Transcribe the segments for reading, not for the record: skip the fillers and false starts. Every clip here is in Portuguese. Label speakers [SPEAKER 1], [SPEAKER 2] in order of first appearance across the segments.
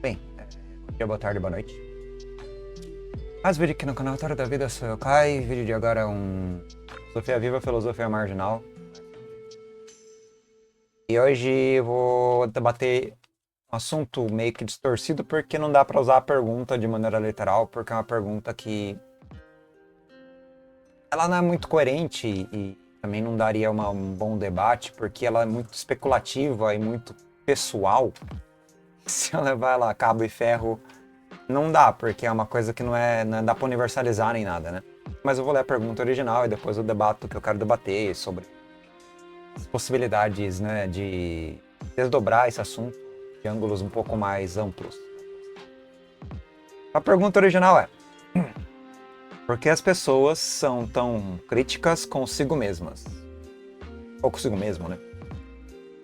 [SPEAKER 1] Bem, bom dia, boa tarde, boa noite. Mais vídeo aqui no canal História da Vida, sou eu, Kai. O vídeo de agora é Filosofia Viva, Filosofia Marginal. E hoje eu vou debater um assunto meio que distorcido, porque não dá pra usar a pergunta de maneira literal, porque é uma pergunta que ela não é muito coerente e também não daria um bom debate, porque ela é muito especulativa e muito pessoal. Se eu levar ela a cabo e ferro, não dá, porque é uma coisa que não dá pra universalizar nem nada, né? Mas eu vou ler a pergunta original e depois eu debato o que eu quero debater sobre as possibilidades, né, de desdobrar esse assunto de ângulos um pouco mais amplos. A pergunta original é: por que as pessoas são tão críticas consigo mesmas? Ou consigo mesmo, né?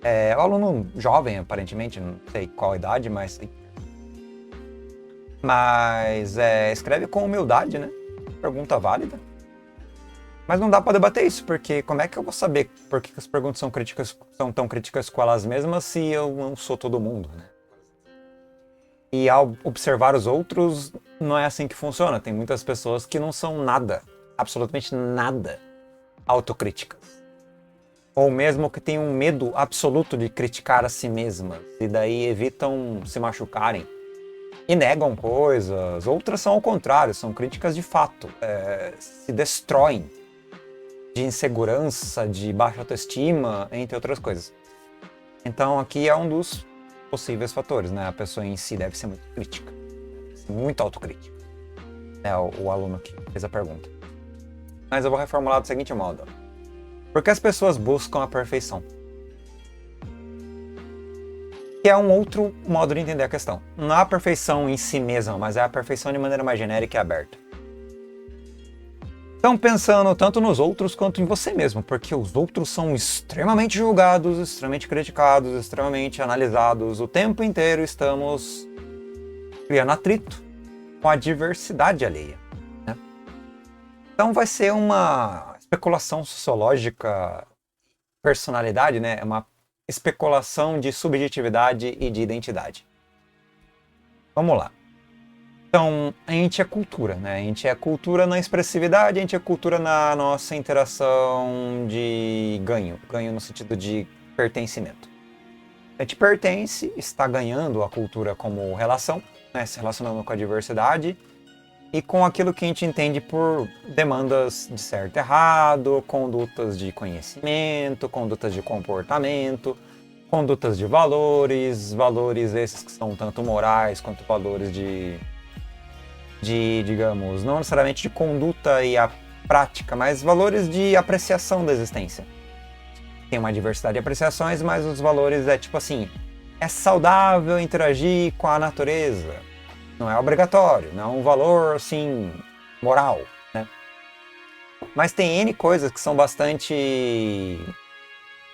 [SPEAKER 1] É um aluno jovem, aparentemente, não sei qual a idade, mas escreve com humildade, né? Pergunta válida. Mas não dá pra debater isso, porque como é que eu vou saber por que as perguntas são tão críticas com elas mesmas se eu não sou todo mundo, né? E ao observar os outros, não é assim que funciona. Tem muitas pessoas que não são nada, absolutamente nada, autocríticas. Ou mesmo que tenham um medo absoluto de criticar a si mesmas, e daí evitam se machucarem. E negam coisas. Outras são ao contrário, são críticas de fato. Se destroem de insegurança, de baixa autoestima, entre outras coisas. Então aqui é um dos possíveis fatores, né? A pessoa em si deve ser muito crítica, muito autocrítica. É o aluno que fez a pergunta. Mas eu vou reformular do seguinte modo: por que as pessoas buscam a perfeição? Que é um outro modo de entender a questão. Não é a perfeição em si mesma, mas é a perfeição de maneira mais genérica e aberta. Então, pensando tanto nos outros quanto em você mesmo, porque os outros são extremamente julgados, extremamente criticados, extremamente analisados. O tempo inteiro estamos criando atrito com a diversidade alheia, né? Então vai ser uma especulação sociológica, personalidade, né? Uma especulação de subjetividade e de identidade. Vamos lá. Então, a gente é cultura, né? A gente é cultura na expressividade, a gente é cultura na nossa interação de ganho. Ganho no sentido de pertencimento. A gente pertence, está ganhando a cultura como relação, né? Se relacionando com a diversidade e com aquilo que a gente entende por demandas de certo e errado, condutas de conhecimento, condutas de comportamento, condutas de valores, valores esses que são tanto morais quanto valores digamos, não necessariamente de conduta e a prática, mas valores de apreciação da existência. Tem uma diversidade de apreciações, mas os valores é tipo assim: é saudável interagir com a natureza. Não é obrigatório, não é um valor, assim, moral, né? Mas tem N coisas que são bastante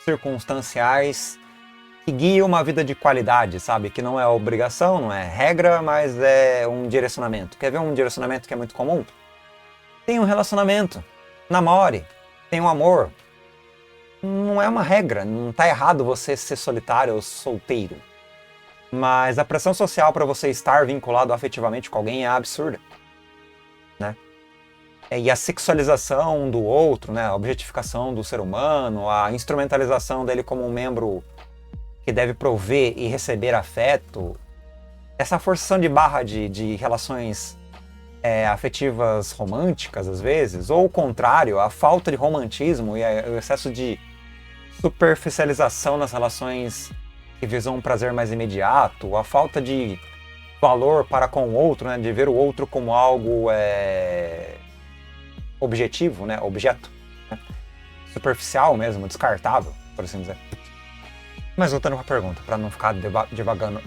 [SPEAKER 1] circunstanciais, que guiam uma vida de qualidade, sabe? Que não é obrigação, não é regra, mas é um direcionamento. Quer ver um direcionamento que é muito comum? Tem um relacionamento, namore, tem um amor. Não é uma regra, não tá errado você ser solitário ou solteiro. Mas a pressão social para você estar vinculado afetivamente com alguém é absurda, né? E a sexualização do outro, né? A objetificação do ser humano, a instrumentalização dele como um membro que deve prover e receber afeto, essa forçação de barra de relações afetivas românticas, às vezes, ou o contrário, a falta de romantismo e o excesso de superficialização nas relações que visam um prazer mais imediato, a falta de valor para com o outro, né, de ver o outro como algo objetivo, né, objeto, né, superficial mesmo, descartável, por assim dizer. Mas voltando para a pergunta, para não ficar divagando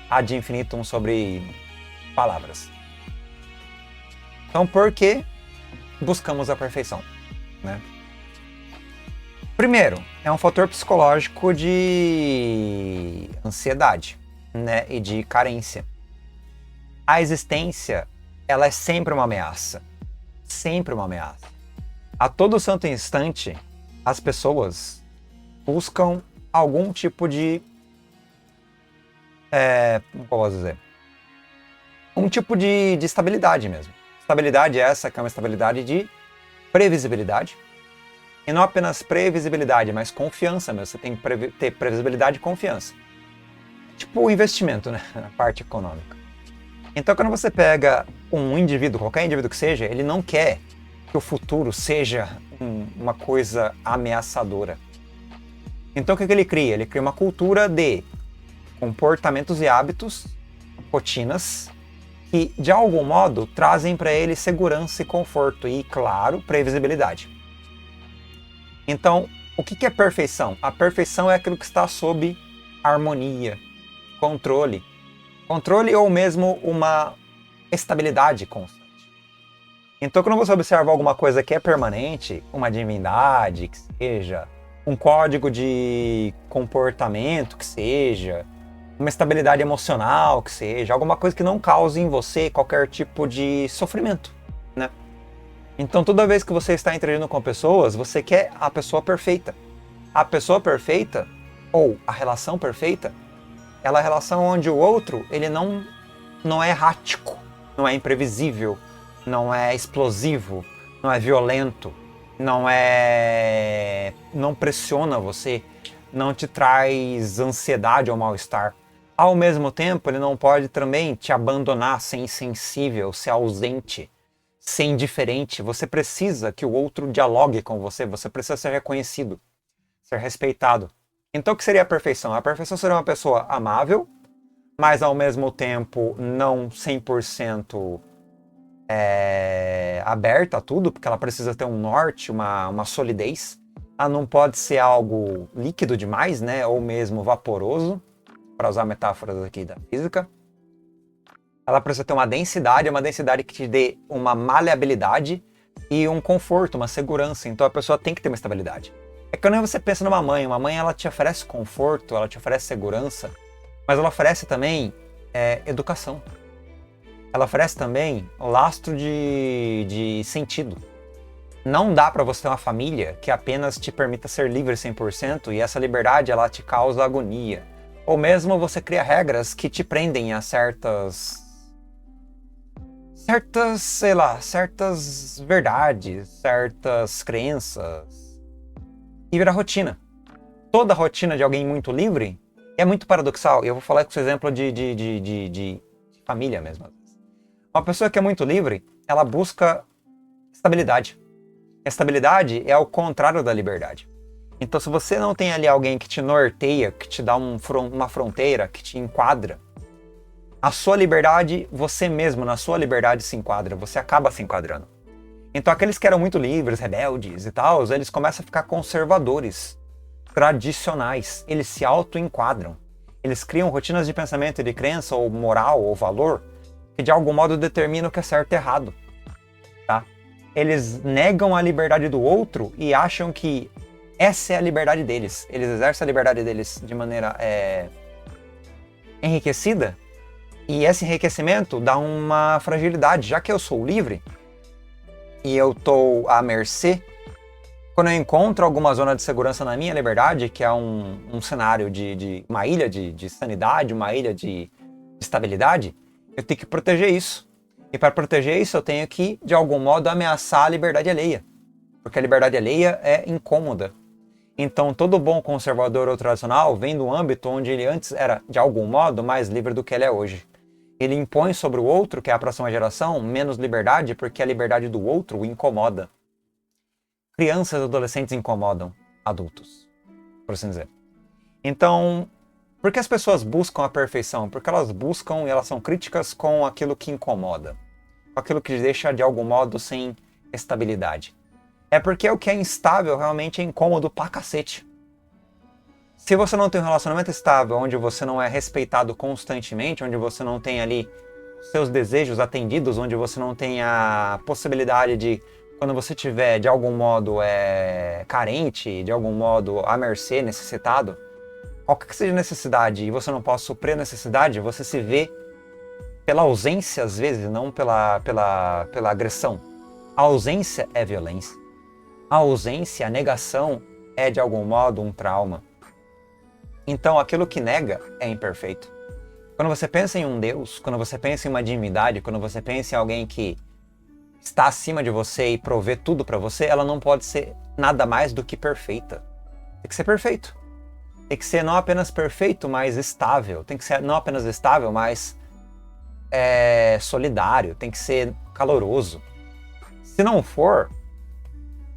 [SPEAKER 1] ad infinitum sobre palavras. Então, por que buscamos a perfeição, né? Primeiro, é um fator psicológico de ansiedade, né, e de carência. A existência, ela é sempre uma ameaça. Sempre uma ameaça. A todo santo instante, as pessoas buscam algum tipo de como posso dizer? Um tipo de estabilidade mesmo. Estabilidade essa que é uma estabilidade de previsibilidade. E não apenas previsibilidade, mas confiança mesmo. Você tem que ter previsibilidade e confiança. Tipo o investimento, né? Na parte econômica. Então, quando você pega um indivíduo, qualquer indivíduo que seja, ele não quer que o futuro seja uma coisa ameaçadora. Então, o que ele cria? Ele cria uma cultura de comportamentos e hábitos, rotinas, que, de algum modo, trazem para ele segurança e conforto e, claro, previsibilidade. Então, o que é perfeição? A perfeição é aquilo que está sob harmonia, controle. Controle ou mesmo uma estabilidade constante. Então, quando você observa alguma coisa que é permanente, uma divindade que seja, um código de comportamento que seja, uma estabilidade emocional que seja, alguma coisa que não cause em você qualquer tipo de sofrimento, né? Então, toda vez que você está interagindo com pessoas, você quer a pessoa perfeita. A pessoa perfeita, ou a relação perfeita, ela é a relação onde o outro, ele não é errático, não é imprevisível, não é explosivo, não é violento, não pressiona você, não te traz ansiedade ou mal-estar. Ao mesmo tempo, ele não pode também te abandonar, ser insensível, ser ausente, ser indiferente. Você precisa que o outro dialogue com você, você precisa ser reconhecido, ser respeitado. Então, o que seria a perfeição? A perfeição seria uma pessoa amável, mas ao mesmo tempo não 100% aberta a tudo, porque ela precisa ter um norte, uma solidez. Ela não pode ser algo líquido demais, né? Ou mesmo vaporoso, para usar metáforas aqui da física. Ela precisa ter uma densidade que te dê uma maleabilidade e um conforto, uma segurança. Então a pessoa tem que ter uma estabilidade. É que quando você pensa numa mãe, ela te oferece conforto, ela te oferece segurança, mas ela oferece também educação. Ela oferece também lastro de sentido. Não dá para você ter uma família que apenas te permita ser livre 100% e essa liberdade ela te causa agonia. Ou mesmo você cria regras que te prendem a certas verdades, certas crenças. E vira rotina. Toda rotina de alguém muito livre é muito paradoxal. E eu vou falar com esse exemplo de família mesmo. Uma pessoa que é muito livre, ela busca estabilidade. Estabilidade é ao contrário da liberdade. Então, se você não tem ali alguém que te norteia, que te dá uma fronteira, que te enquadra, a sua liberdade, você mesmo, na sua liberdade se enquadra, você acaba se enquadrando. Então, aqueles que eram muito livres, rebeldes e tal, eles começam a ficar conservadores, tradicionais, eles se auto-enquadram. Eles criam rotinas de pensamento e de crença, ou moral, ou valor, que de algum modo determinam o que é certo e errado. Tá? Eles negam a liberdade do outro e acham que essa é a liberdade deles. Eles exercem a liberdade deles de maneira enriquecida, e esse enriquecimento dá uma fragilidade. Já que eu sou livre e eu estou à mercê, quando eu encontro alguma zona de segurança na minha liberdade, que é um cenário de uma ilha de sanidade, uma ilha de estabilidade, eu tenho que proteger isso. E para proteger isso, eu tenho que, de algum modo, ameaçar a liberdade alheia. Porque a liberdade alheia é incômoda. Então, todo bom conservador ou tradicional vem do âmbito onde ele antes era, de algum modo, mais livre do que ele é hoje. Ele impõe sobre o outro, que é a próxima geração, menos liberdade, porque a liberdade do outro o incomoda. Crianças e adolescentes incomodam adultos, por assim dizer. Então, por que as pessoas buscam a perfeição? Porque elas buscam e elas são críticas com aquilo que incomoda, com aquilo que deixa de algum modo sem estabilidade. É porque o que é instável realmente é incômodo pra cacete. Se você não tem um relacionamento estável, onde você não é respeitado constantemente, onde você não tem ali seus desejos atendidos, onde você não tem a possibilidade de, quando você estiver de algum modo carente, de algum modo à mercê, necessitado, qualquer que seja a necessidade e você não possa suprir a necessidade, você se vê pela ausência às vezes, não pela agressão. A ausência é violência. A ausência, a negação é de algum modo um trauma. Então aquilo que nega é imperfeito. Quando você pensa em um Deus, quando você pensa em uma divindade, quando você pensa em alguém que está acima de você e provê tudo para você, ela não pode ser nada mais do que perfeita. Tem que ser perfeito. Tem que ser não apenas perfeito, mas estável. Tem que ser não apenas estável, mas solidário. Tem que ser caloroso. Se não for,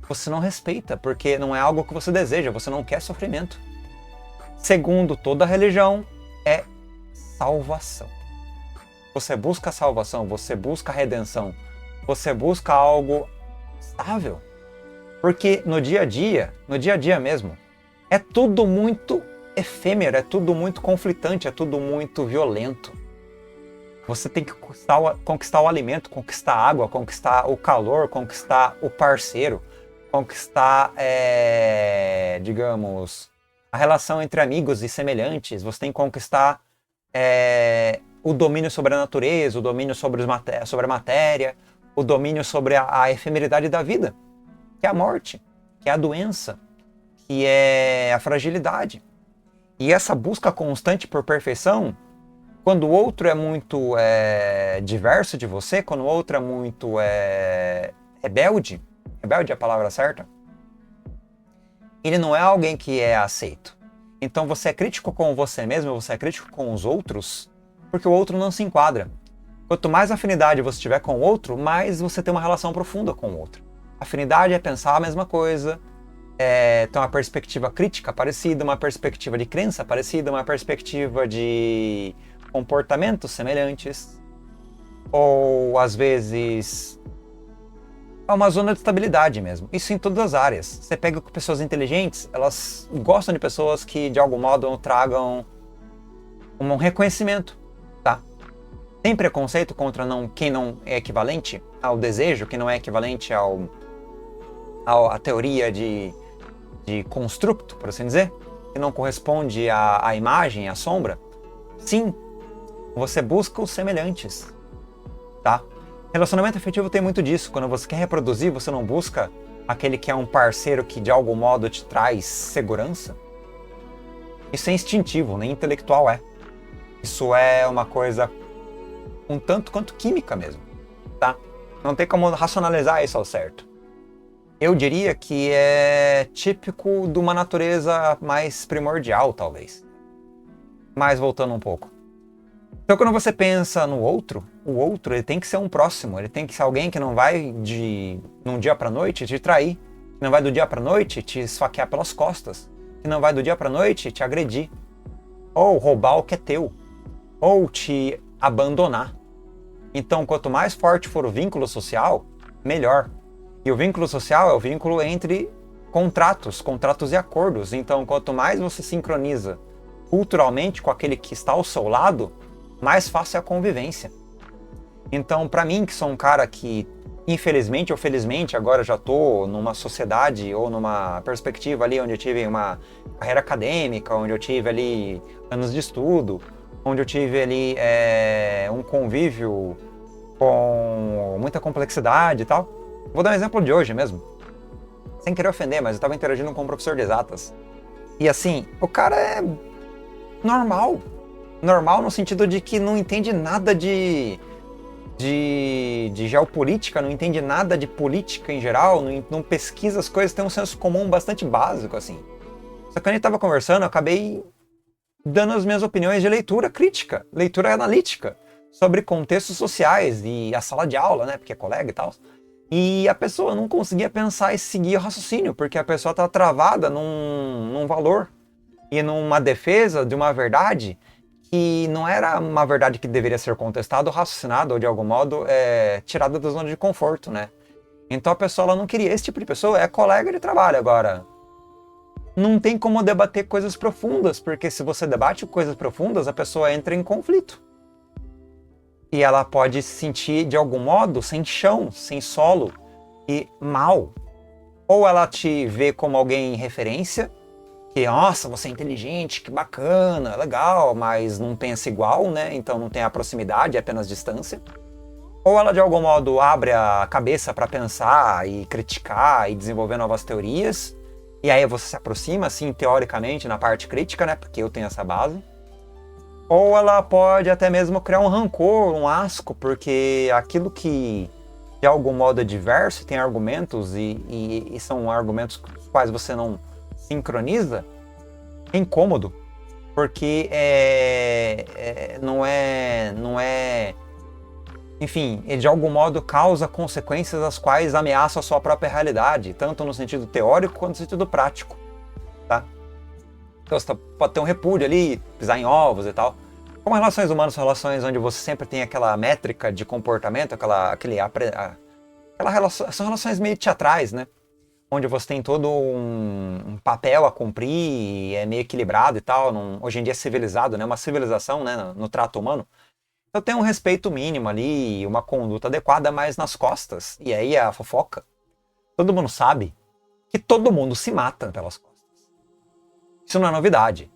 [SPEAKER 1] você não respeita, porque não é algo que você deseja, você não quer sofrimento. Segundo toda religião, é salvação. Você busca salvação, você busca redenção, você busca algo estável. Porque no dia a dia mesmo, é tudo muito efêmero, é tudo muito conflitante, é tudo muito violento. Você tem que conquistar o alimento, conquistar a água, conquistar o calor, conquistar o parceiro, conquistar, digamos, a relação entre amigos e semelhantes. Você tem que conquistar o domínio sobre a natureza, o domínio sobre a matéria, o domínio sobre a efemeridade da vida, que é a morte, que é a doença, que é a fragilidade. E essa busca constante por perfeição, quando o outro é muito diverso de você, quando o outro é muito rebelde é a palavra certa, ele não é alguém que é aceito. Então você é crítico com você mesmo, você é crítico com os outros, porque o outro não se enquadra. Quanto mais afinidade você tiver com o outro, mais você tem uma relação profunda com o outro. Afinidade é pensar a mesma coisa, ter uma perspectiva crítica parecida, uma perspectiva de crença parecida, uma perspectiva de comportamentos semelhantes, ou às vezes é uma zona de estabilidade mesmo. Isso em todas as áreas. Você pega com pessoas inteligentes, elas gostam de pessoas que de algum modo tragam um reconhecimento, tá? Tem preconceito contra quem não é equivalente ao desejo, quem não é equivalente à teoria de construto, por assim dizer, que não corresponde à imagem, à sombra. Sim, você busca os semelhantes, tá? Relacionamento afetivo tem muito disso. Quando você quer reproduzir, você não busca aquele que é um parceiro que de algum modo te traz segurança. Isso é instintivo, nem intelectual é. Isso é uma coisa um tanto quanto química mesmo, tá? Não tem como racionalizar isso ao certo. Eu diria que é típico de uma natureza mais primordial, talvez. Mas voltando um pouco. Então quando você pensa no outro, o outro ele tem que ser um próximo, ele tem que ser alguém que não vai num dia pra noite te trair, que não vai do dia pra noite te esfaquear pelas costas, que não vai do dia pra noite te agredir, ou roubar o que é teu, ou te abandonar. Então quanto mais forte for o vínculo social, melhor. E o vínculo social é o vínculo entre contratos e acordos. Então quanto mais você sincroniza culturalmente com aquele que está ao seu lado, mais fácil é a convivência. Então, para mim, que sou um cara que, infelizmente ou felizmente, agora já estou numa sociedade ou numa perspectiva ali onde eu tive uma carreira acadêmica, onde eu tive ali anos de estudo, onde eu tive ali um convívio com muita complexidade e tal. Vou dar um exemplo de hoje mesmo. Sem querer ofender, mas eu estava interagindo com um professor de exatas. E assim, o cara é normal. Normal no sentido de que não entende nada de geopolítica, não entende nada de política em geral, não pesquisa as coisas, tem um senso comum bastante básico, assim. Só que quando a gente estava conversando, eu acabei dando as minhas opiniões de leitura crítica, leitura analítica, sobre contextos sociais e a sala de aula, né, porque é colega e tal. E a pessoa não conseguia pensar e seguir o raciocínio, porque a pessoa está travada num valor e numa defesa de uma verdade que não era uma verdade que deveria ser contestada ou raciocinada ou de algum modo tirada da zona de conforto, né? Então a pessoa ela não queria. Esse tipo de pessoa é colega de trabalho. Agora, não tem como debater coisas profundas, porque se você debate coisas profundas, a pessoa entra em conflito. E ela pode se sentir de algum modo sem chão, sem solo e mal. Ou ela te vê como alguém em referência, que, nossa, você é inteligente, que bacana, legal, mas não pensa igual, né? Então não tem a proximidade, é apenas distância. Ou ela de algum modo abre a cabeça para pensar e criticar e desenvolver novas teorias, e aí você se aproxima, assim, teoricamente, na parte crítica, né? Porque eu tenho essa base. ou ela pode até mesmo criar um rancor, um asco, porque aquilo que de algum modo é diverso, tem argumentos e são argumentos com os quais você não sincroniza, é incômodo, porque não é, enfim, ele de algum modo causa consequências as quais ameaçam a sua própria realidade, tanto no sentido teórico quanto no sentido prático, tá? Então você pode ter um repúdio ali, pisar em ovos e tal. Como relações humanas são relações onde você sempre tem aquela métrica de comportamento, são relações meio teatrais, né? Onde você tem todo um papel a cumprir, é meio equilibrado e tal. Hoje em dia é civilizado, né? Uma civilização, né? No trato humano. Então tem um respeito mínimo ali, uma conduta adequada, mas nas costas. E aí a fofoca. Todo mundo sabe que todo mundo se mata pelas costas. Isso não é novidade.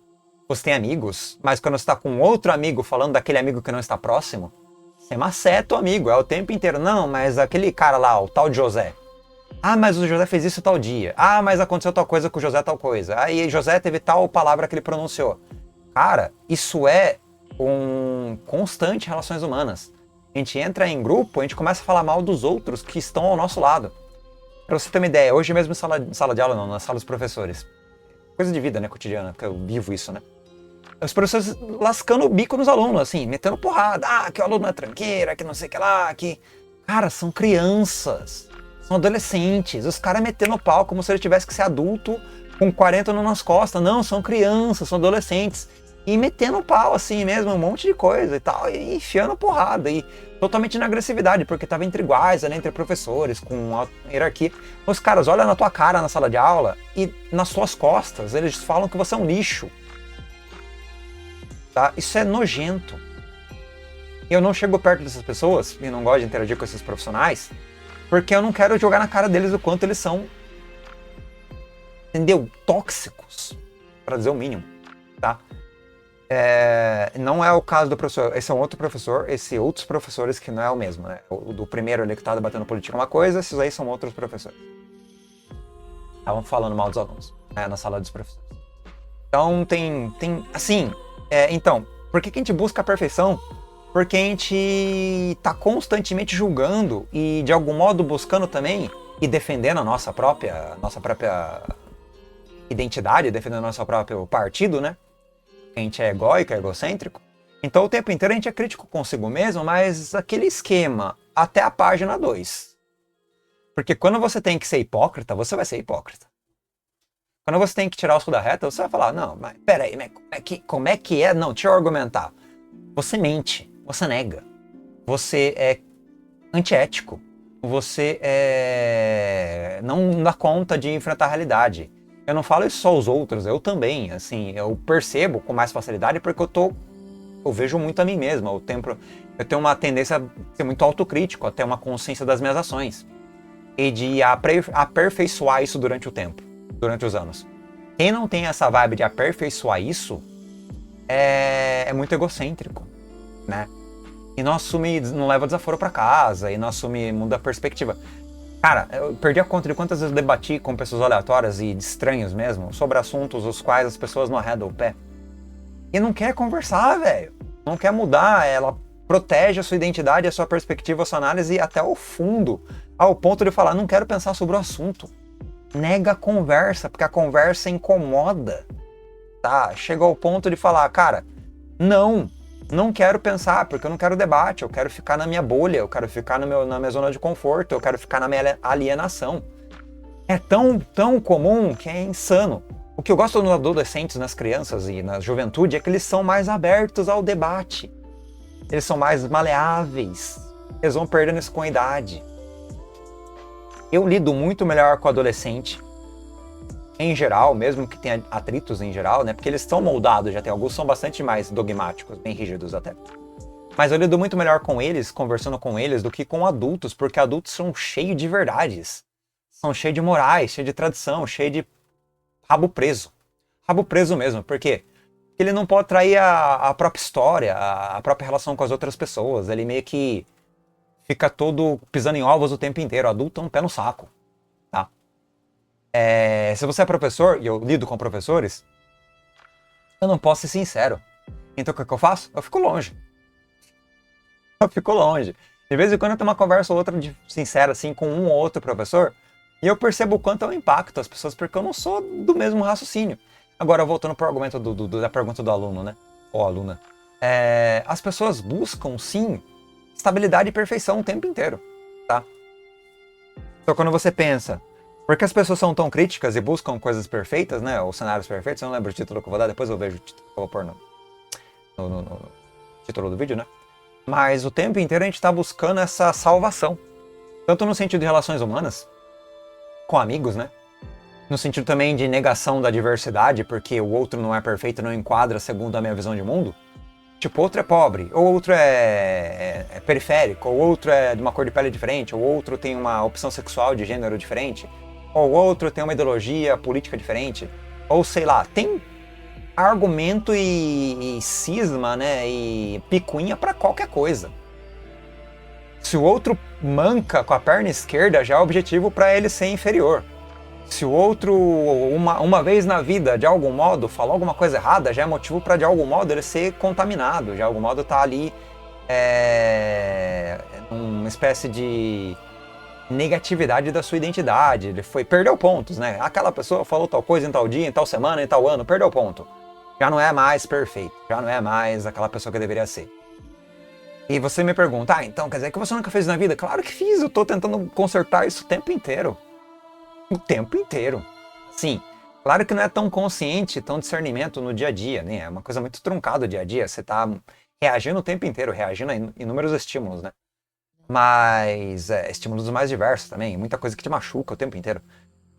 [SPEAKER 1] Você tem amigos, mas quando você está com outro amigo falando daquele amigo que não está próximo, você maceta o amigo, é o tempo inteiro. Não, mas aquele cara lá, o tal de José. Ah, mas o José fez isso tal dia. Ah, mas aconteceu tal coisa com o José, tal coisa. Aí José teve tal palavra que ele pronunciou. Cara, isso é um constante em relações humanas. A gente entra em grupo, a gente começa a falar mal dos outros que estão ao nosso lado. Pra você ter uma ideia, hoje mesmo em sala de aula não, na sala dos professores. Coisa de vida, né, cotidiana, porque eu vivo isso, né? Os professores lascando o bico nos alunos, assim, metendo porrada. Ah, que o aluno é tranqueira, que não sei o que lá, que... Cara, são crianças, são adolescentes. Os caras metendo o pau como se ele tivesse que ser adulto com 40 anos nas costas. Não, são crianças, são adolescentes. E metendo o pau, assim mesmo, um monte de coisa e tal, e enfiando porrada. E totalmente na agressividade, porque tava entre iguais, né, entre professores, com hierarquia. Os caras olham na tua cara na sala de aula e nas suas costas eles falam que você é um lixo. Tá? Isso é nojento. Eu não chego perto dessas pessoas e não gosto de interagir com esses profissionais porque eu não quero jogar na cara deles o quanto eles são, entendeu? Tóxicos, para dizer o mínimo, tá? Não é o caso do professor, esse é um outro professor, esses outros professores que não é o mesmo, né? O do primeiro ali que tá debatendo política é uma coisa, esses aí são outros professores. Estavam falando mal dos alunos, né, na sala dos professores. Então tem assim, então, por que a gente busca a perfeição? Porque a gente tá constantemente julgando e de algum modo buscando também e defendendo a nossa própria identidade, defendendo o nosso próprio partido, né? A gente é egóico, é egocêntrico. Então o tempo inteiro a gente é crítico consigo mesmo, mas aquele esquema até a página 2. Porque quando você tem que ser hipócrita, você vai ser hipócrita. Quando você tem que tirar o fio da reta, você vai falar, não, mas peraí, como é que é? Não, deixa eu argumentar. Você mente, você nega, você é antiético, você não dá conta de enfrentar a realidade. Eu não falo isso só aos outros, eu também, assim, eu percebo com mais facilidade porque eu vejo muito a mim mesmo, eu tenho uma tendência a ser muito autocrítico, a ter uma consciência das minhas ações e de aperfeiçoar isso durante o tempo, durante os anos. Quem não tem essa vibe de aperfeiçoar isso é muito egocêntrico, né? E não leva desaforo pra casa, e não assume, muda a perspectiva. Cara, eu perdi a conta de quantas vezes eu debati com pessoas aleatórias e de estranhos mesmo, sobre assuntos os quais as pessoas não arredam o pé. E não quer conversar, velho. Não quer mudar, ela protege a sua identidade, a sua perspectiva, a sua análise até o fundo, ao ponto de falar, não quero pensar sobre o assunto. Nega a conversa, porque a conversa incomoda, tá? Chega ao ponto de falar, cara, não quero pensar, porque eu não quero debate, eu quero ficar na minha bolha, eu quero ficar na minha zona de conforto, eu quero ficar na minha alienação. É tão comum que é insano. O que eu gosto nos adolescentes, nas crianças e na juventude é que eles são mais abertos ao debate. Eles são mais maleáveis. Eles vão perdendo isso com a idade. Eu lido muito melhor com adolescente, em geral, mesmo que tenha atritos em geral, né? Porque eles estão moldados, já tem alguns são bastante mais dogmáticos, bem rígidos até. Mas eu lido muito melhor com eles, conversando com eles, do que com adultos, porque adultos são cheios de verdades. São cheios de morais, cheios de tradição, cheios de rabo preso. Rabo preso mesmo, por quê? Porque ele não pode trair a própria história, a própria relação com as outras pessoas. Ele meio que fica todo pisando em ovos o tempo inteiro. O adulto é um pé no saco. Se você é professor, e eu lido com professores, eu não posso ser sincero. Então o que eu faço? Eu fico longe. Eu fico longe. De vez em quando eu tenho uma conversa ou outra sincera, assim, com um ou outro professor, e eu percebo o quanto é o impacto as pessoas, porque eu não sou do mesmo raciocínio. Agora, voltando para o argumento da pergunta do aluno, né? Ou aluna. As pessoas buscam, sim, estabilidade e perfeição o tempo inteiro, tá? Então, quando você pensa, por que as pessoas são tão críticas e buscam coisas perfeitas, né? Ou cenários perfeitos, eu não lembro o título que eu vou dar, depois eu vejo o título que eu vou pôr no título do vídeo, né? Mas o tempo inteiro a gente está buscando essa salvação. Tanto no sentido de relações humanas, com amigos, né? No sentido também de negação da diversidade, porque o outro não é perfeito, não enquadra segundo a minha visão de mundo. Tipo, outro é pobre, ou outro é periférico, ou outro é de uma cor de pele diferente, ou outro tem uma opção sexual de gênero diferente, ou outro tem uma ideologia política diferente, ou sei lá, tem argumento e cisma, né, e picuinha pra qualquer coisa. Se o outro manca com a perna esquerda, já é objetivo para ele ser inferior. Se o outro, uma vez na vida, de algum modo, falou alguma coisa errada, já é motivo para, de algum modo, ele ser contaminado. De algum modo, tá ali uma espécie de negatividade da sua identidade. Ele perdeu pontos, né? Aquela pessoa falou tal coisa em tal dia, em tal semana, em tal ano, perdeu ponto. Já não é mais perfeito, já não é mais aquela pessoa que deveria ser. E você me pergunta, então quer dizer que você nunca fez isso na vida? Claro que fiz, eu tô tentando consertar isso o tempo inteiro. O tempo inteiro. Sim, claro que não é tão consciente, tão discernimento no dia a dia, né? É uma coisa muito truncada o dia a dia. Você tá reagindo o tempo inteiro, reagindo a inúmeros estímulos, né? Mas estímulos dos mais diversos também, muita coisa que te machuca o tempo inteiro.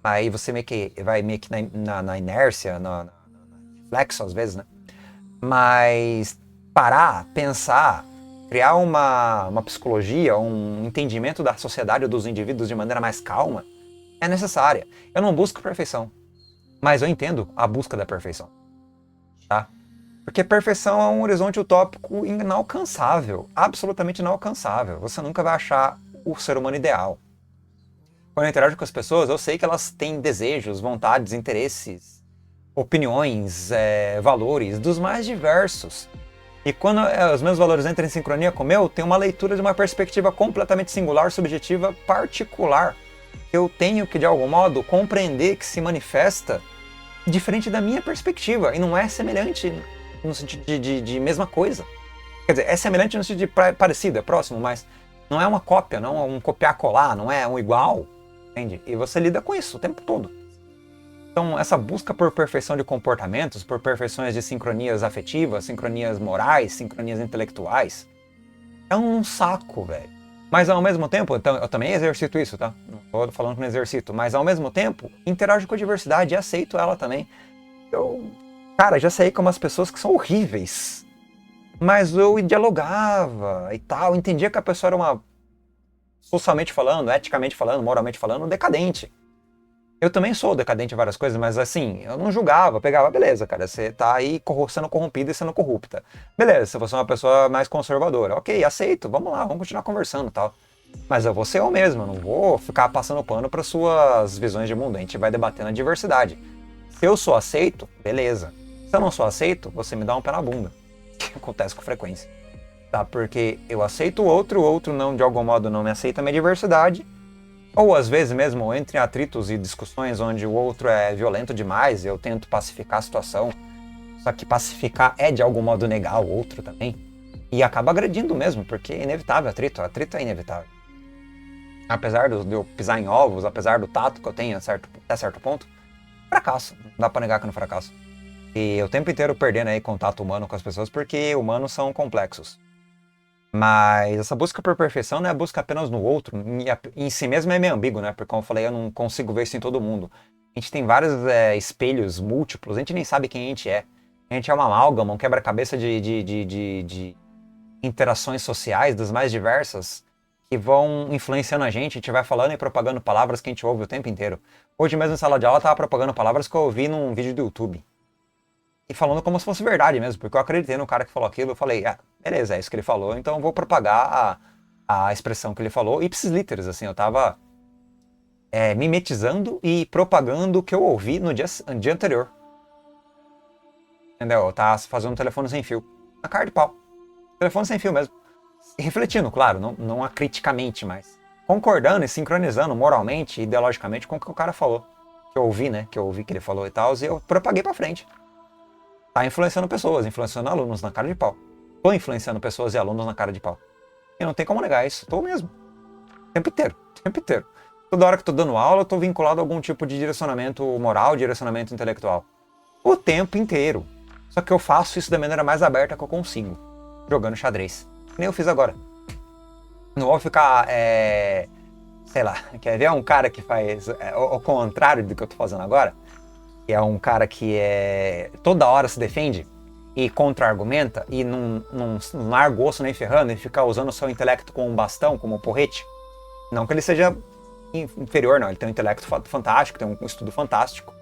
[SPEAKER 1] Aí você vai meio que na inércia, no reflexo às vezes, né? Mas parar, pensar, criar uma psicologia, um entendimento da sociedade ou dos indivíduos de maneira mais calma, é necessária. Eu não busco perfeição, mas eu entendo a busca da perfeição, tá? Porque perfeição é um horizonte utópico inalcançável, absolutamente inalcançável. Você nunca vai achar o ser humano ideal. Quando eu interajo com as pessoas, eu sei que elas têm desejos, vontades, interesses, opiniões, valores dos mais diversos. E quando os meus valores entram em sincronia com o meu, tem uma leitura de uma perspectiva completamente singular, subjetiva, particular. Eu tenho que, de algum modo, compreender que se manifesta diferente da minha perspectiva. E não é semelhante no sentido de mesma coisa. Quer dizer, é semelhante no sentido de parecido, é próximo, mas não é uma cópia, não é um copiar-colar, não é um igual. Entende? E você lida com isso o tempo todo. Então, essa busca por perfeição de comportamentos, por perfeições de sincronias afetivas, sincronias morais, sincronias intelectuais, é um saco, velho. Mas ao mesmo tempo, então, eu também exercito isso, tá? Não tô falando que não exercito, mas ao mesmo tempo, interajo com a diversidade e aceito ela também. Cara, já saí com umas pessoas que são horríveis, mas eu dialogava e tal, entendia que a pessoa era uma, socialmente falando, eticamente falando, moralmente falando, decadente. Eu também sou decadente em várias coisas, mas assim, eu não julgava, pegava, beleza, cara, você tá aí sendo corrompida e sendo corrupta. Beleza, se você é uma pessoa mais conservadora, ok, aceito, vamos lá, vamos continuar conversando e tal. Mas eu vou ser eu mesmo, eu não vou ficar passando pano para suas visões de mundo, a gente vai debater na diversidade. Se eu sou aceito, beleza. Se eu não sou aceito, você me dá um pé na bunda, que acontece com frequência. Tá? Porque eu aceito o outro não, de algum modo não me aceita a minha diversidade, ou às vezes mesmo entre atritos e discussões onde o outro é violento demais, eu tento pacificar a situação, só que pacificar é de algum modo negar o outro também, e acaba agredindo mesmo, porque é inevitável atrito é inevitável. Apesar de eu pisar em ovos, apesar do tato que eu tenho até certo ponto, fracasso, não dá pra negar que eu não fracasso. E o tempo inteiro perdendo aí contato humano com as pessoas, porque humanos são complexos. Mas essa busca por perfeição não é a busca apenas no outro, em si mesmo é meio ambíguo, né? Porque como eu falei, eu não consigo ver isso em todo mundo. A gente tem vários espelhos múltiplos, a gente nem sabe quem a gente é. A gente é uma amálgama, um quebra-cabeça de interações sociais das mais diversas que vão influenciando a gente vai falando e propagando palavras que a gente ouve o tempo inteiro. Hoje mesmo em sala de aula eu tava propagando palavras que eu ouvi num vídeo do YouTube. E falando como se fosse verdade mesmo, porque eu acreditei no cara que falou aquilo, eu falei, beleza, é isso que ele falou, então eu vou propagar a expressão que ele falou, ipsis literis, assim, eu tava mimetizando e propagando o que eu ouvi no dia anterior. Entendeu? Eu tava fazendo um telefone sem fio. Na cara de pau. Telefone sem fio mesmo. E refletindo, claro, não acriticamente, mas concordando e sincronizando moralmente e ideologicamente com o que o cara falou. Que eu ouvi, né? Que eu ouvi que ele falou e tal, e eu propaguei pra frente. Tá influenciando pessoas, influenciando alunos na cara de pau. Tô influenciando pessoas e alunos na cara de pau. E não tem como negar isso. Tô mesmo. O tempo inteiro. O tempo inteiro. Toda hora que tô dando aula, eu tô vinculado a algum tipo de direcionamento moral, direcionamento intelectual. O tempo inteiro. Só que eu faço isso da maneira mais aberta que eu consigo. Jogando xadrez. Que nem eu fiz agora. Não vou ficar, sei lá, quer ver um cara que faz o contrário do que eu tô fazendo agora? Que é um cara que toda hora se defende e contra-argumenta e não larga o osso nem ferrando e fica usando o seu intelecto como um bastão, como um porrete. Não que ele seja inferior, não. Ele tem um intelecto fantástico, tem um estudo fantástico,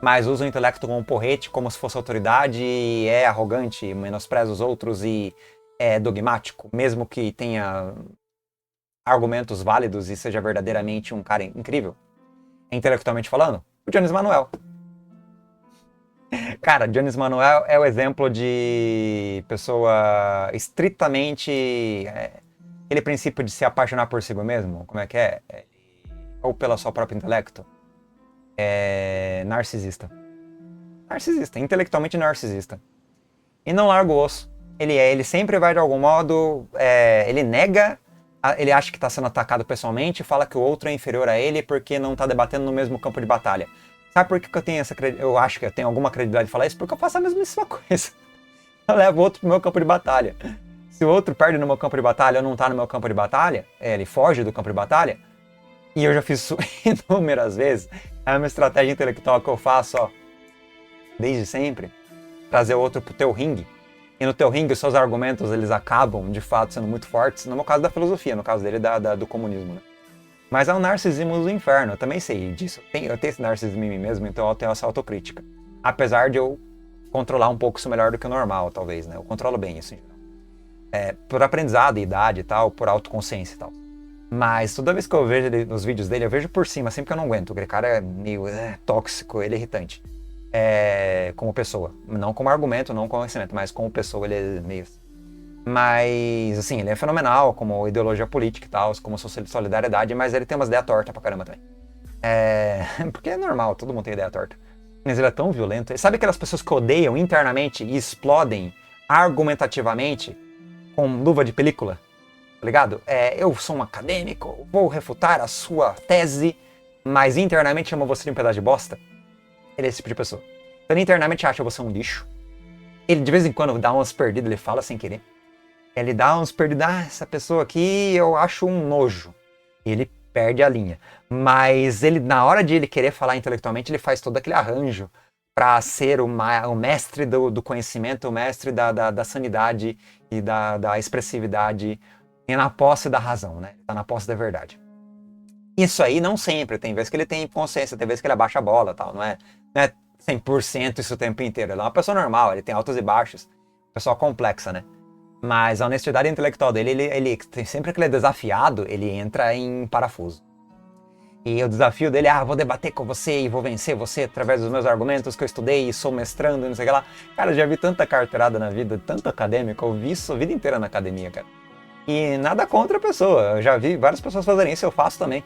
[SPEAKER 1] mas usa o intelecto como um porrete, como se fosse autoridade, e é arrogante, menospreza os outros e é dogmático, mesmo que tenha argumentos válidos e seja verdadeiramente um cara incrível, intelectualmente falando, o Jones Manuel. Cara, Jones Manuel é o exemplo de pessoa estritamente... aquele princípio de se apaixonar por si mesmo, como é que é? Ou pela sua própria intelecto. Narcisista. Narcisista, intelectualmente narcisista. E não larga o osso. Ele sempre vai de algum modo, ele nega, ele acha que está sendo atacado pessoalmente, fala que o outro é inferior a ele porque não está debatendo no mesmo campo de batalha. Sabe por que eu tenho eu acho que eu tenho alguma credibilidade de falar isso? Porque eu faço a mesma coisa. Eu levo o outro pro meu campo de batalha. Se o outro perde no meu campo de batalha ou não tá no meu campo de batalha, ele foge do campo de batalha, e eu já fiz isso inúmeras vezes, é uma estratégia intelectual que eu faço, ó, desde sempre, trazer o outro pro teu ringue. E no teu ringue os seus argumentos, eles acabam, de fato, sendo muito fortes, no meu caso da filosofia, no caso dele do comunismo, né? Mas é um narcisismo do inferno, eu também sei disso. Eu tenho esse narcisismo em mim mesmo, então eu tenho essa autocrítica. Apesar de eu controlar um pouco isso melhor do que o normal, talvez, né? Eu controlo bem isso, por aprendizado, idade e tal, por autoconsciência e tal. Mas toda vez que eu vejo os vídeos dele, eu vejo por cima, assim, porque eu não aguento. O cara é meio tóxico, ele é irritante. Como pessoa. Não como argumento, não como conhecimento, mas como pessoa ele é meio... Mas, assim, ele é fenomenal como ideologia política e tal, como solidariedade, mas ele tem umas ideias tortas pra caramba também. Porque é normal, todo mundo tem ideia torta. Mas ele é tão violento. Sabe aquelas pessoas que odeiam internamente e explodem argumentativamente com luva de película? Tá ligado? Eu sou um acadêmico, vou refutar a sua tese, mas internamente chama você de um pedaço de bosta. Ele é esse tipo de pessoa. Então ele internamente acha você um lixo. Ele de vez em quando dá umas perdidas, ele fala sem querer. Ele dá uns perdidos, essa pessoa aqui eu acho um nojo. E ele perde a linha. Mas ele, na hora de ele querer falar intelectualmente, ele faz todo aquele arranjo para ser o mestre do conhecimento, o mestre da sanidade e da expressividade e na posse da razão, né? Tá na posse da verdade. Isso aí não sempre, tem vezes que ele tem consciência, tem vezes que ele abaixa a bola, tal, não é 100% isso o tempo inteiro. Ele é uma pessoa normal, ele tem altos e baixos, pessoa complexa, né? Mas a honestidade intelectual dele, ele sempre que ele é desafiado, ele entra em parafuso. E o desafio dele é, vou debater com você e vou vencer você através dos meus argumentos que eu estudei e sou mestrando e não sei o que lá. Cara, eu já vi tanta carteirada na vida, tanto acadêmico, eu vi isso a vida inteira na academia, cara. E nada contra a pessoa, eu já vi várias pessoas fazerem isso, eu faço também.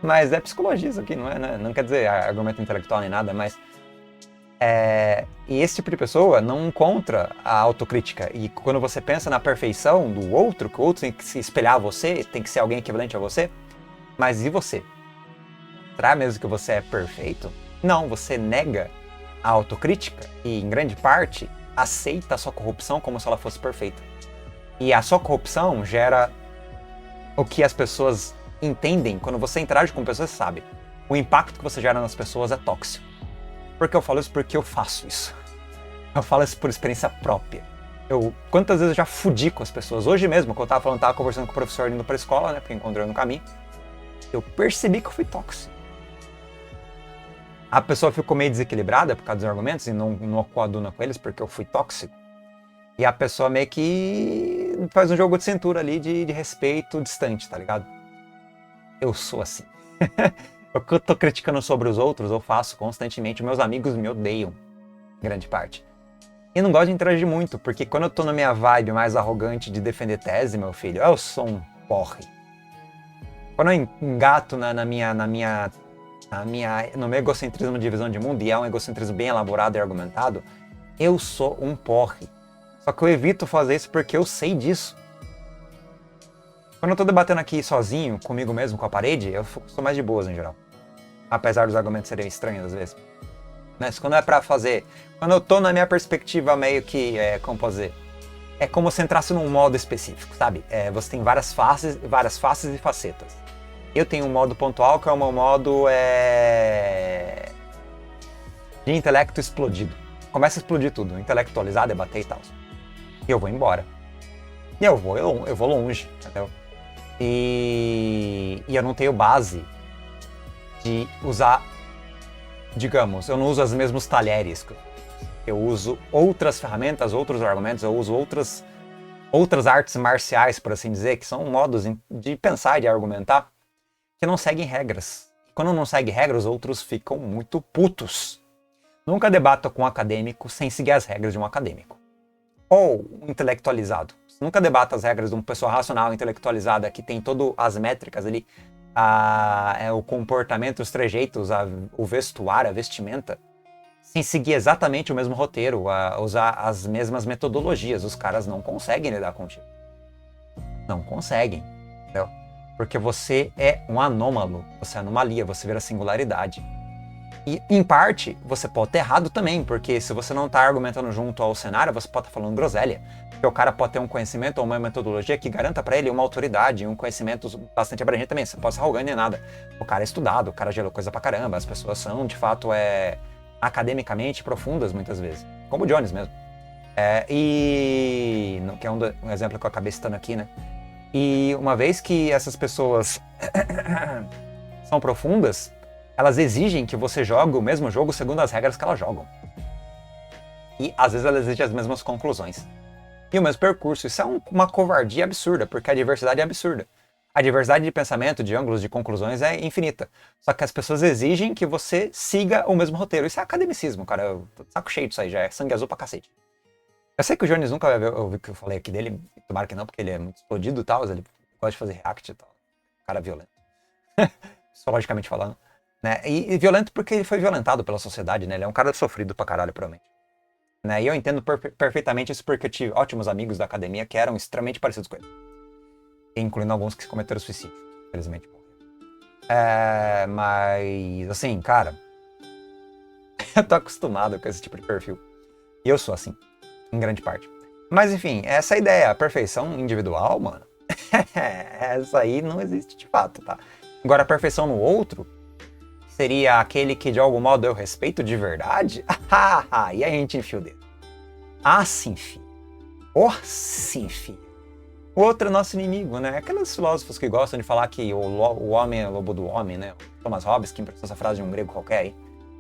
[SPEAKER 1] Mas é psicologia isso aqui, não é, né? Não quer dizer argumento intelectual nem nada, mas... E esse tipo de pessoa não encontra a autocrítica. E quando você pensa na perfeição do outro, que o outro tem que se espelhar a você, tem que ser alguém equivalente a você, mas e você? Será mesmo que você é perfeito? Não, você nega a autocrítica e, em grande parte, aceita a sua corrupção como se ela fosse perfeita. E a sua corrupção gera o que as pessoas entendem. Quando você interage com pessoas, você sabe. O impacto que você gera nas pessoas é tóxico. Por que eu falo isso? Porque eu faço isso. Eu falo isso por experiência própria. Quantas vezes eu já fudi com as pessoas? Hoje mesmo, quando eu tava conversando com o professor indo pra escola, né? Porque encontrei no caminho. Eu percebi que eu fui tóxico. A pessoa ficou meio desequilibrada por causa dos argumentos e não coaduna com eles porque eu fui tóxico. E a pessoa meio que faz um jogo de cintura ali de respeito distante, tá ligado? Eu sou assim. O que eu tô criticando sobre os outros, eu faço constantemente. Meus amigos me odeiam, em grande parte. E não gosto de interagir muito, porque quando eu tô na minha vibe mais arrogante de defender tese, meu filho, eu sou um porre. Quando eu engato no meu egocentrismo de visão de mundo, e é um egocentrismo bem elaborado e argumentado, eu sou um porre. Só que eu evito fazer isso porque eu sei disso. Quando eu tô debatendo aqui sozinho, comigo mesmo, com a parede, eu sou mais de boas em geral. Apesar dos argumentos serem estranhos às vezes. Mas quando é pra fazer... Quando eu tô na minha perspectiva meio que... como posso dizer? É como se entrasse num modo específico, sabe? Você tem várias faces e facetas. Eu tenho um modo pontual que é o meu modo de intelecto explodido. Começa a explodir tudo, intelectualizar, debater e tal. E eu vou embora. E eu vou longe, entendeu? E eu não tenho base de usar, digamos, eu não uso os mesmos talheres. Eu uso outras ferramentas, outros argumentos, eu uso outras artes marciais, por assim dizer, que são modos de pensar e de argumentar, que não seguem regras. Quando não segue regras, os outros ficam muito putos. Nunca debata com um acadêmico sem seguir as regras de um acadêmico. Ou um intelectualizado. Nunca debata as regras de uma pessoa racional, intelectualizada, que tem todas as métricas ali, o comportamento, os trejeitos, o vestuário, a vestimenta, sem seguir exatamente o mesmo roteiro, usar as mesmas metodologias. Os caras não conseguem lidar contigo. Não conseguem, entendeu? Porque você é um anômalo, você é anomalia, você vira singularidade. E, em parte, você pode estar errado também, porque se você não está argumentando junto ao cenário, você pode estar falando groselha. Porque o cara pode ter um conhecimento ou uma metodologia que garanta para ele uma autoridade, um conhecimento bastante abrangente também. Você pode ser arrogante nem nada. O cara é estudado, o cara gelou coisa pra caramba, as pessoas são, de fato, academicamente profundas muitas vezes. Como o Jones mesmo. Que é um exemplo que eu acabei citando aqui, né? E uma vez que essas pessoas são profundas, elas exigem que você jogue o mesmo jogo segundo as regras que elas jogam. E às vezes elas exigem as mesmas conclusões. E o mesmo percurso. Isso é uma covardia absurda, porque a diversidade é absurda. A diversidade de pensamento, de ângulos, de conclusões é infinita. Só que as pessoas exigem que você siga o mesmo roteiro. Isso é academicismo, cara. Eu tô de saco cheio disso aí, já é sangue azul pra cacete. Eu sei que o Jones nunca vai ouvir o que eu falei aqui dele, tomara que não, porque ele é muito explodido e tal, ele gosta de fazer react e tal. Cara violento. Psicologicamente falando. Né? E violento porque ele foi violentado pela sociedade, né? Ele é um cara sofrido pra caralho, provavelmente. Né? E eu entendo perfeitamente isso porque eu tive ótimos amigos da academia que eram extremamente parecidos com ele. Incluindo alguns que cometeram suicídio, infelizmente. Mas, assim, cara, eu tô acostumado com esse tipo de perfil. E eu sou assim, em grande parte. Mas, enfim, essa ideia, a perfeição individual, mano, essa aí não existe de fato, tá? Agora, a perfeição no outro seria aquele que, de algum modo, eu respeito de verdade? E aí a gente enfia o dedo. Sim, filho. Sim, filho. O outro é nosso inimigo, né? Aqueles filósofos que gostam de falar que o homem é lobo do homem, né? Thomas Hobbes, que emprestou essa frase de um grego qualquer aí.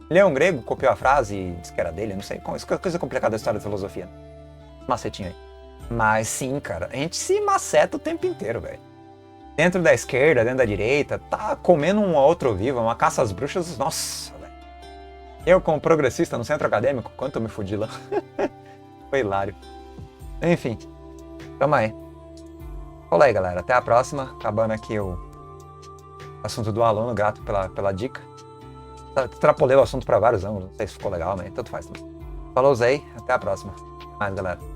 [SPEAKER 1] Ele é um grego, copiou a frase e disse que era dele, não sei. Isso é coisa complicada da história da filosofia. Macetinho aí. Mas sim, cara, a gente se maceta o tempo inteiro, velho. Dentro da esquerda, dentro da direita, tá comendo um ao outro vivo, uma caça às bruxas, nossa, velho. Eu, como progressista no centro acadêmico, quanto eu me fudi lá. Foi hilário. Enfim, tamo aí. Olá aí, galera. Até a próxima. Acabando aqui o assunto do aluno, grato pela dica. Extrapolei o assunto para vários ângulos, não sei se ficou legal, mas tanto faz também. Falou aí, até a próxima. Até mais, galera.